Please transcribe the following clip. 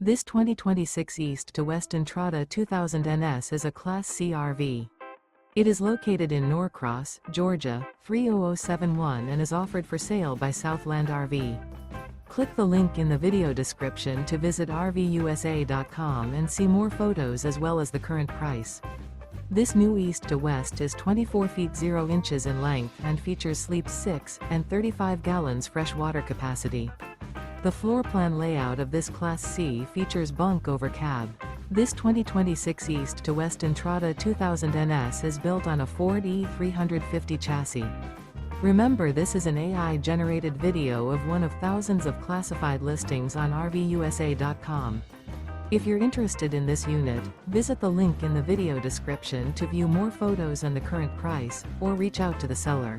This 2026 East to West Entrada 2000 NS is a Class C RV. It is located in Norcross, Georgia, 30071 and is offered for sale by Southland RV. Click the link in the video description to visit RVUSA.com and see more photos as well as the current price. This new East to West is 24 feet 0 inches in length and features sleeps 6 and 35 gallons fresh water capacity. The floor plan layout of this Class C features bunk over cab. This 2026 East to West Entrada 2000 NS is built on a Ford E350 chassis. Remember, this is an AI-generated video of one of thousands of classified listings on RVUSA.com. If you're interested in this unit, visit the link in the video description to view more photos and the current price, or reach out to the seller.